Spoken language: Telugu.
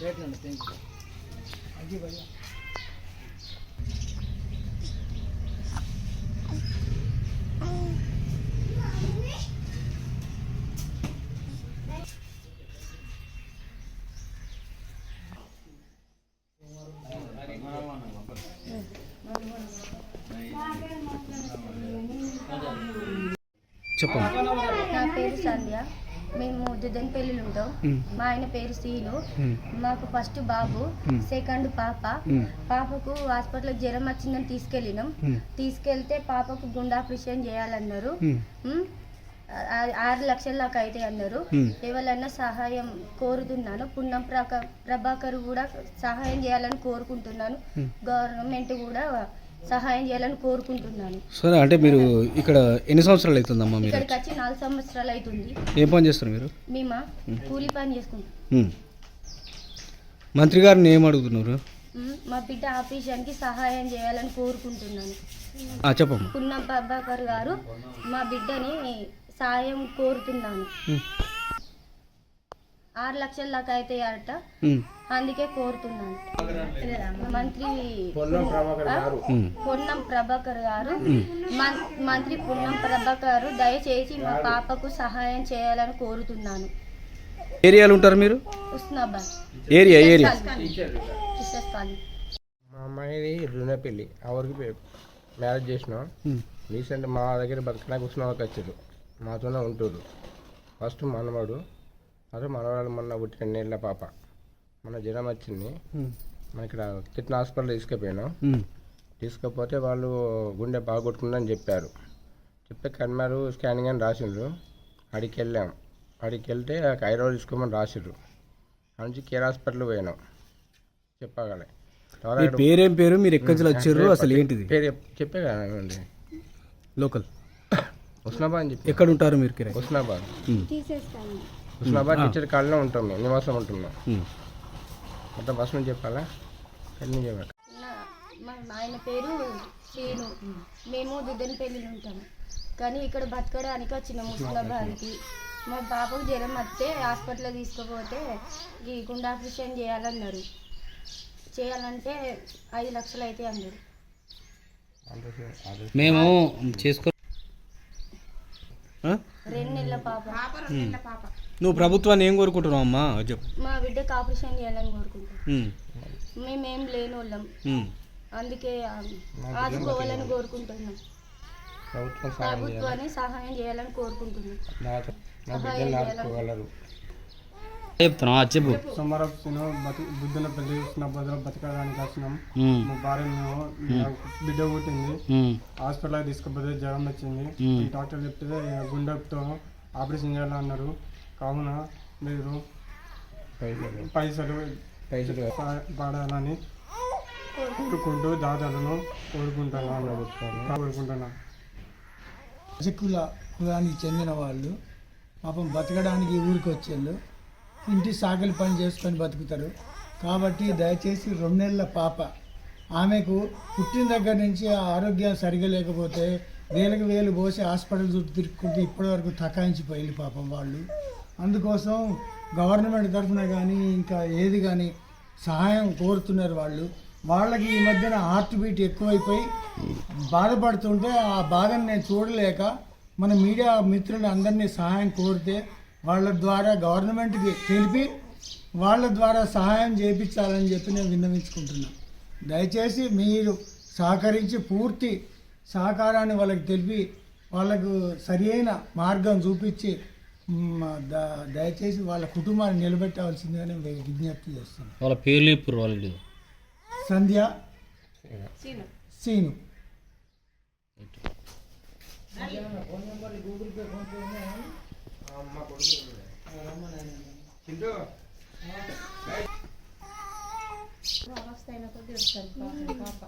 చెప్పండి. నా పేరు సంధ్య. మేము దుద్దనపల్లిలో ఉంటాం. మా ఆయన పేరు సీను. మాకు ఫస్ట్ బాబు, సెకండ్ పాప. పాపకు హాస్పిటల్కి జ్వరం వచ్చిందని తీసుకెళ్ళినాం. తీసుకెళ్తే పాపకు గుండె ఆపరేషన్ చేయాలన్నారు. 6 లక్షల దాకా అయితే అన్నారు. ఎవరైనా సహాయం కోరుతున్నాను. పున్నం ప్రభాకర్ కూడా సహాయం చేయాలని కోరుకుంటున్నాను. గవర్నమెంట్ కూడా సహాయం చేయాలని కోరుకుంటున్నాను. సరే, అంటే మీరు ఇక్కడ ఎన్ని సంవత్సరాలు అవుతుందమ్మా? మీరు ఇక్కడికి వచ్చి 4 సంవత్సరాలు అవుతుంది. ఏం పని చేస్తారు మీరు? మేమా కూలి పని చేసుకుంటాం. మంత్రి గారిని ఏం అడుగుతున్నారు? మా బిడ్డ ఆపరేషన్కి సహాయం చేయాలని కోరుకుంటున్నాను. చెప్పమ్మా. పున్నం ప్రభాకర్ గారు మా బిడ్డని సాయం కోరుతున్నాను. 6 లక్షల దాకా అయితే అట, అందుకే కోరుతున్నాను. మంత్రి పొన్నం ప్రభాకర్ గారు, మంత్రి పొన్నం ప్రభాకర్ దయచేసి మా పాపకు సహాయం చేయాలని కోరుతున్నాను. ఏరియాలు ఉంటారు మీరు? ఉస్నాబాద్ ఏరియా. మా అమ్మాయిది రుణపల్లి ఎవరికి మ్యారేజ్ చేసినాం. రీసెంట్ మా దగ్గర బతకడానికి ఉస్నాబాద్కి వచ్చారు. మాతోనే ఉంటారు. ఫస్ట్ మనవాడు, అదే మనవాడు మొన్న పుట్టిన 2 ఏళ్ళ పాప. మన జ్వరం వచ్చింది. మన ఇక్కడ తిట్టిన హాస్పిటల్ తీసుకుపోయినాం. తీసుకపోతే వాళ్ళు గుండె బాగొట్టుకుందని చెప్పారు. చెప్తే కన్మారు స్కానింగ్ అని రాసిండ్రు. అడికి వెళ్ళాం. అడికి వెళ్తే ఐరో తీసుకోమని రాసిండ్రు. ఆ నుంచి కేర్ హాస్పిటల్ పోయినాం. చెప్పగలే పేరేం పేరు, మీరు ఎక్కడి వచ్చారు, అసలు ఏంటిది పేరు చెప్పే కదండి. లోకల్ ఉస్నాబాద్ అని చెప్పి. ఎక్కడ ఉంటారు మీరు? ఉస్నాబాద్ టీచర్ కాళ్ళలో ఉంటాం. మేము నివాసం ఉంటున్నాం. మొత్తం బస్ నుంచి చెప్పాలా? మా ఆయన పేరు శ్రీను. మేము దుద్దనపల్లిలో ఉంటాము, కానీ ఇక్కడ బతకడానికి వచ్చినాము ఉస్నాబాద్కి. మా బాబుకు జ్వరం వస్తే హాస్పిటల్లో తీసుకుపోతే ఈ గుండె ఆపరేషన్ చేయాలన్నారు. చేయాలంటే 5 లక్షలు అయితే అన్నారు. మేము చేసుకో 2 నెలల పాప. నువ్వు ప్రభుత్వాన్ని ఏం కోరుకుంటున్నావు అమ్మా? చెప్పు. మా బిడ్డకు ఆపరేషన్ చేయాలని కోరుకుంటాం. మేమేం లేని వాళ్ళం, అందుకే ఆదుకోవాలని కోరుకుంటున్నాం. ప్రభుత్వాన్ని సహాయం చేయాలని కోరుకుంటున్నాం. చెప్తున్నా చెప్పు. సోమవారం బుద్ధనపల్లి ఉస్నాబాద్లో బతకడానికి వచ్చినాం. మా భార్య బిడ్డ పుట్టింది. హాస్పిటల్కి తీసుకుపోతే జ్వరం వచ్చింది. డాక్టర్ చెప్తే గుండెతో ఆపరేషన్ చేయాలన్నారు. కావున మీరు పైసలు పడాలని కోరుకుంటూ దాదాలను కోరుకుంటున్నాను. రజకుల కులానికి చెందిన వాళ్ళు పాపం బతకడానికి ఊరికి వచ్చేళ్ళు ఇంటి సాగలి పని చేసుకొని బతుకుతారు. కాబట్టి దయచేసి 2 నెలల పాప, ఆమెకు పుట్టిన దగ్గర నుంచి ఆరోగ్యం సరిగా లేకపోతే వేలకు వేలు పోసి హాస్పిటల్ చుట్టూ తిరుక్కుంటూ ఇప్పటివరకు తకాయించిపోయింది పాపం వాళ్ళు. అందుకోసం గవర్నమెంట్ తరఫున కానీ ఇంకా ఏది కానీ సహాయం కోరుతున్నారు వాళ్ళు. వాళ్ళకి ఈ మధ్యన హార్ట్ బీట్ ఎక్కువైపోయి బాధపడుతుంటే ఆ బాధను నేను చూడలేక మన మీడియా మిత్రులు అందరినీ సహాయం కోరితే వాళ్ళ ద్వారా గవర్నమెంట్కి తెలిపి వాళ్ళ ద్వారా సహాయం చేయించాలని చెప్పి నేను విన్నవించుకుంటున్నాను. దయచేసి మీరు సహకరించి పూర్తి సహకారాన్ని వాళ్ళకి తెలిపి వాళ్ళకు సరి అయిన మార్గం చూపించి దయచేసి వాళ్ళ కుటుంబాన్ని నిలబెట్టవలసిందిగా నేను విజ్ఞప్తి చేస్తున్నాను. వాళ్ళ పేర్లు ఇప్పుడు వాళ్ళు సంధ్య, సీను. పాప